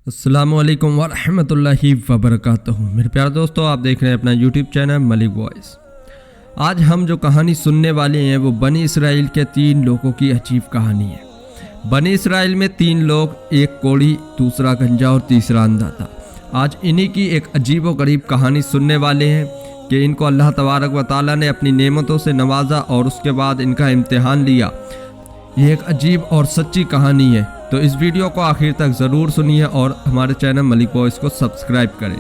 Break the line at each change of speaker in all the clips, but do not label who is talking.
अस्सलाम वालेकुम वरहमतुल्लाहि वबरकातुहू। मेरे प्यारे दोस्तों, आप देख रहे हैं अपना यूट्यूब चैनल मलिक वॉइस। आज हम जो कहानी सुनने वाले हैं वो बनी इसराइल के 3 लोगों की अजीब कहानी है। बनी इसराइल में 3 लोग, एक कोढ़ी, दूसरा गंजा और तीसरा अंधा था। आज इन्हीं की एक अजीब व गरीब कहानी सुनने वाले हैं कि इनको अल्लाह तबारक व तआला ने अपनी नेमतों से नवाजा और उसके बाद इनका इम्तिहान लिया। ये एक अजीब और सच्ची कहानी है, तो इस वीडियो को आखिर तक ज़रूर सुनिए और हमारे चैनल मलिक वॉइस को सब्सक्राइब करें।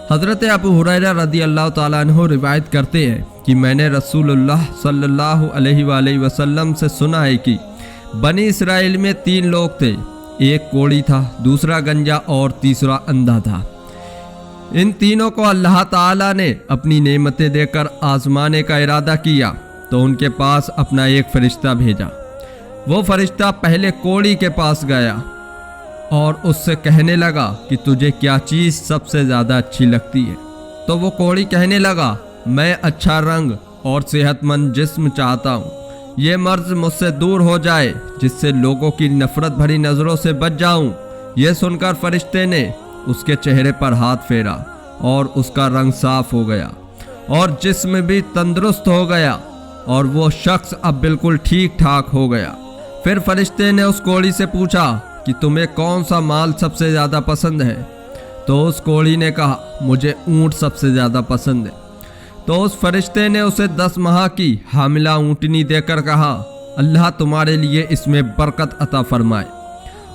हज़रत अबू हुरैरा रदी अल्लाह ताला अन्हु रिवायत करते हैं कि मैंने रसूलुल्लाह सल्लल्लाहु अलैहि वसल्लम से सुना है कि बनी इसराइल में 3 लोग थे, एक कोढ़ी था, दूसरा गंजा और तीसरा अंधा था। इन तीनों को अल्लाह ताला ने अपनी नेमतें देकर आजमाने का इरादा किया तो उनके पास अपना एक फरिश्ता भेजा। वो फरिश्ता पहले कोढ़ी के पास गया और उससे कहने लगा कि तुझे क्या चीज़ सबसे ज़्यादा अच्छी लगती है। तो वो कोढ़ी कहने लगा, मैं अच्छा रंग और सेहतमंद जिस्म चाहता हूँ। ये मर्ज मुझसे दूर हो जाए जिससे लोगों की नफरत भरी नज़रों से बच जाऊँ। ये सुनकर फरिश्ते ने उसके चेहरे पर हाथ फेरा और उसका रंग साफ हो गया और जिस्म भी तंदुरुस्त हो गया और वो शख्स अब बिल्कुल ठीक ठाक हो गया। फिर फरिश्ते ने उस कोढ़ी से पूछा कि तुम्हें कौन सा माल सबसे ज़्यादा पसंद है। तो उस कोढ़ी ने कहा, मुझे ऊँट सबसे ज़्यादा पसंद है। तो उस फरिश्ते ने उसे 10 माह की हामिला ऊँटनी देकर कहा, अल्लाह तुम्हारे लिए इसमें बरकत अता फरमाए।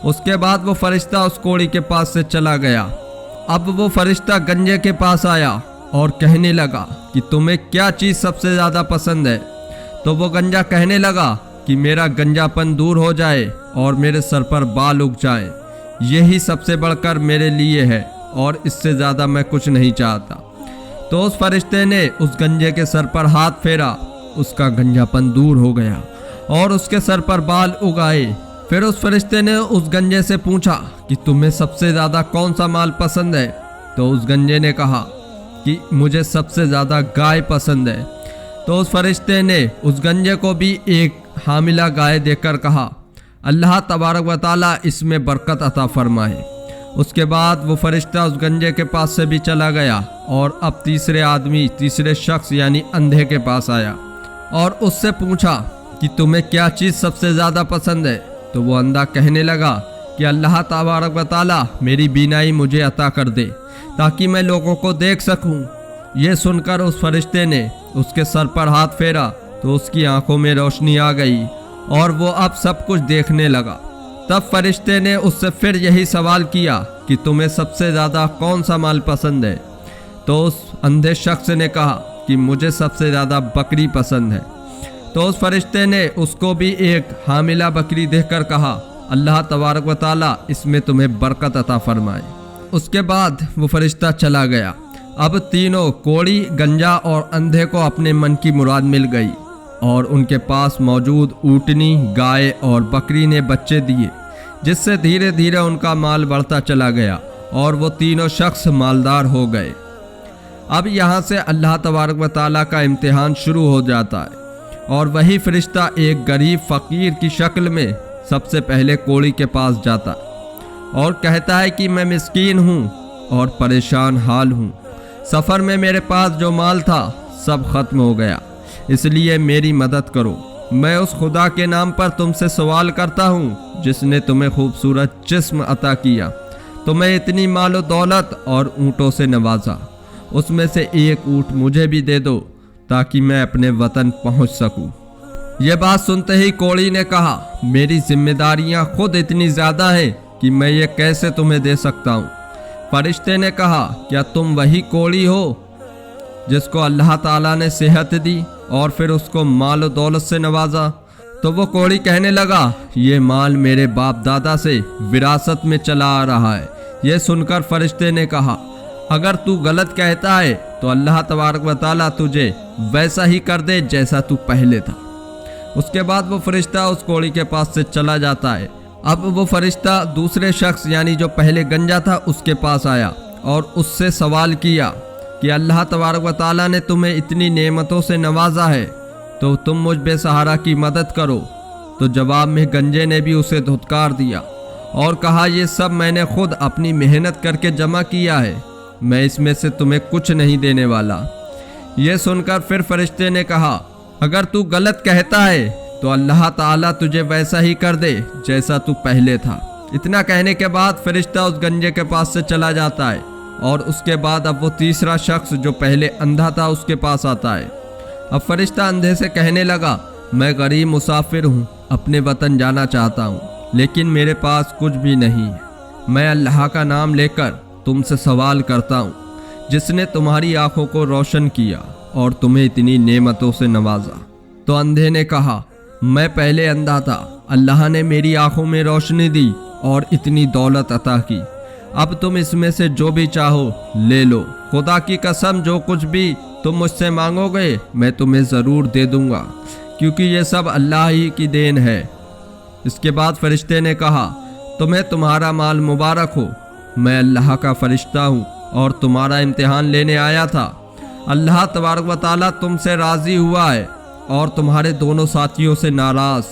उसके बाद वो फरिश्ता उस कोढ़ी के पास से चला गया। अब वो फरिश्ता गंजे के पास आया और कहने लगा कि तुम्हें क्या चीज़ सबसे ज़्यादा पसंद है। तो वो गंजा कहने लगा कि मेरा गंजापन दूर हो जाए और मेरे सर पर बाल उग जाएं। यही सबसे बढ़कर मेरे लिए है और इससे ज़्यादा मैं कुछ नहीं चाहता। तो उस फरिश्ते ने उस गंजे के सर पर हाथ फेरा, उसका गंजापन दूर हो गया और उसके सर पर बाल उगाए। फिर उस फरिश्ते ने उस गंजे से पूछा कि तुम्हें सबसे ज़्यादा कौन सा माल पसंद है। तो उस गंजे ने कहा कि मुझे सबसे ज़्यादा गाय पसंद है। तो उस फरिश्ते ने उस गंजे को भी एक हामिला गाय देकर कहा, अल्लाह तबारक व तआला इसमें बरकत अता फरमाए। उसके बाद वो फरिश्ता उस गंजे के पास से भी चला गया और अब तीसरे शख्स यानी अंधे के पास आया और उससे पूछा कि तुम्हें क्या चीज़ सबसे ज़्यादा पसंद है। तो वो अंधा कहने लगा कि अल्लाह तबारक व तआला मेरी बीनाई मुझे अता कर दे ताकि मैं लोगों को देख सकूं। ये सुनकर उस फरिश्ते ने उसके सर पर हाथ फेरा तो उसकी आंखों में रोशनी आ गई और वो अब सब कुछ देखने लगा। तब फरिश्ते ने उससे फिर यही सवाल किया कि तुम्हें सबसे ज़्यादा कौन सा माल पसंद है। तो उस अंधे शख्स ने कहा कि मुझे सबसे ज़्यादा बकरी पसंद है। तो उस फरिश्ते ने उसको भी एक हामिला बकरी देखकर कहा, अल्लाह तबारक व तआला इसमें तुम्हें बरकत अता फरमाए। उसके बाद वो फरिश्ता चला गया। अब तीनों कोढ़ी, गंजा और अंधे को अपने मन की मुराद मिल गई और उनके पास मौजूद ऊँटनी, गाय और बकरी ने बच्चे दिए, जिससे धीरे धीरे उनका माल बढ़ता चला गया और वो तीनों शख्स मालदार हो गए। अब यहाँ से अल्लाह तबारक व तआला का इम्तिहान शुरू हो जाता है और वही फरिश्ता एक गरीब फ़कीर की शक्ल में सबसे पहले कोढ़ी के पास जाता और कहता है कि मैं मिस्कीन हूँ और परेशान हाल हूँ। सफ़र में मेरे पास जो माल था सब ख़त्म हो गया, इसलिए मेरी मदद करो। मैं उस खुदा के नाम पर तुमसे सवाल करता हूँ जिसने तुम्हें खूबसूरत जिस्म अता किया, तुम्हें इतनी मालो दौलत और ऊँटों से नवाजा। उसमें से एक ऊँट मुझे भी दे दो ताकि मैं अपने वतन पहुँच सकूँ। ये बात सुनते ही कोढ़ी ने कहा, मेरी जिम्मेदारियाँ खुद इतनी ज़्यादा हैं कि मैं ये कैसे तुम्हें दे सकता हूँ। फरिश्ते ने कहा, क्या तुम वही कोढ़ी हो जिसको अल्लाह ताला ने सेहत दी और फिर उसको माल और दौलत से नवाजा। तो वो कोढ़ी कहने लगा, ये माल मेरे बाप दादा से विरासत में चला आ रहा है। ये सुनकर फरिश्ते ने कहा, अगर तू गलत कहता है तो अल्लाह तबारक व तआला तुझे वैसा ही कर दे जैसा तू पहले था। उसके बाद वो फरिश्ता उस कोढ़ी के पास से चला जाता है। अब वो फरिश्ता दूसरे शख्स यानी जो पहले गंजा था उसके पास आया और उससे सवाल किया कि अल्लाह तबारक व तआला ने तुम्हें इतनी नेमतों से नवाजा है तो तुम मुझ बेसहारा की मदद करो। तो जवाब में गंजे ने भी उसे धुतकार दिया और कहा, ये सब मैंने खुद अपनी मेहनत करके जमा किया है, मैं इसमें से तुम्हें कुछ नहीं देने वाला। ये सुनकर फिर फरिश्ते ने कहा, अगर तू गलत कहता है तो अल्लाह ताला तुझे वैसा ही कर दे जैसा तू पहले था। इतना कहने के बाद फरिश्ता उस गंजे के पास से चला जाता है और उसके बाद अब वो तीसरा शख्स जो पहले अंधा था उसके पास आता है। अब फरिश्ता अंधे से कहने लगा, मैं गरीब मुसाफिर हूँ, अपने वतन जाना चाहता हूँ, लेकिन मेरे पास कुछ भी नहीं है। मैं अल्लाह का नाम लेकर तुमसे सवाल करता हूँ, जिसने तुम्हारी आंखों को रोशन किया और तुम्हें इतनी नेमतों से नवाजा। तो अंधे ने कहा, मैं पहले अंधा था, अल्लाह ने मेरी आंखों में रोशनी दी और इतनी दौलत अता की। अब तुम इसमें से जो भी चाहो ले लो, खुदा की कसम जो कुछ भी तुम मुझसे मांगोगे मैं तुम्हें ज़रूर दे दूंगा, क्योंकि ये सब अल्लाह ही की देन है। इसके बाद फरिश्ते ने कहा, तुम्हें तुम्हारा माल मुबारक हो, मैं अल्लाह का फरिश्ता हूँ और तुम्हारा इम्तिहान लेने आया था। अल्लाह तबारक व तआला तुमसे राज़ी हुआ है और तुम्हारे दोनों साथियों से नाराज़।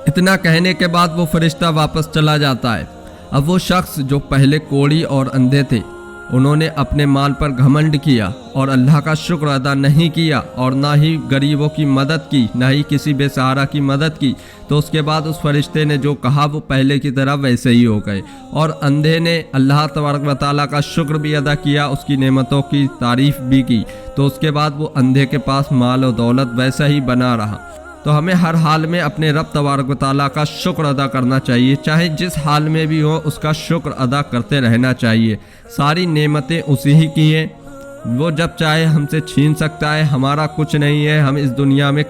इतना कहने के बाद वो फरिश्ता वापस चला जाता है। अब वो शख्स जो पहले कोढ़ी और अंधे थे, उन्होंने अपने माल पर घमंड किया और अल्लाह का शुक्र अदा नहीं किया और ना ही गरीबों की मदद की, ना ही किसी बेसहारा की मदद की। तो उसके बाद उस फरिश्ते ने जो कहा वो पहले की तरह वैसे ही हो गए और अंधे ने अल्लाह तबारक व तआला का शुक्र भी अदा किया, उसकी नेमतों की तारीफ़ भी की। तो उसके बाद वो अंधे के पास माल और दौलत वैसा ही बना रहा। तो हमें हर हाल में अपने रब तबारक व तआला का शुक्र अदा करना चाहिए, चाहे जिस हाल में भी हो उसका शुक्र अदा करते रहना चाहिए। सारी नेमतें उसी ही की हैं, वो जब चाहे हमसे छीन सकता है। हमारा कुछ नहीं है, हम इस दुनिया में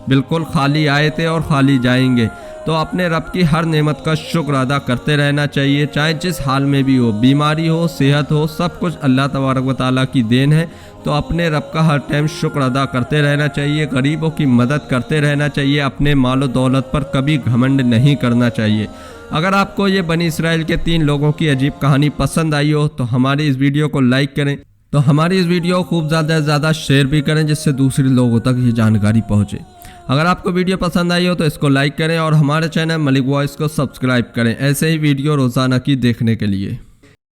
बिल्कुल खाली आए थे और खाली जाएंगे। तो अपने रब की हर नेमत का शुक्र अदा करते रहना चाहिए, चाहे जिस हाल में भी हो, बीमारी हो, सेहत हो, सब कुछ अल्लाह तबारक व तआला की देन है। तो अपने रब का हर टाइम शुक्र अदा करते रहना चाहिए, गरीबों की मदद करते रहना चाहिए, अपने मालो दौलत पर कभी घमंड नहीं करना चाहिए। अगर आपको ये बनी इसराइल के 3 लोगों की अजीब कहानी पसंद आई हो तो हमारी इस वीडियो को लाइक करें, तो हमारी इस वीडियो को खूब ज़्यादा से ज़्यादा शेयर भी करें, जिससे दूसरे लोगों तक ये जानकारी पहुँचे। अगर आपको वीडियो पसंद आई हो तो इसको लाइक करें और हमारे चैनल मलिक वॉइस को सब्सक्राइब करें, ऐसे ही वीडियो रोज़ाना की देखने के लिए।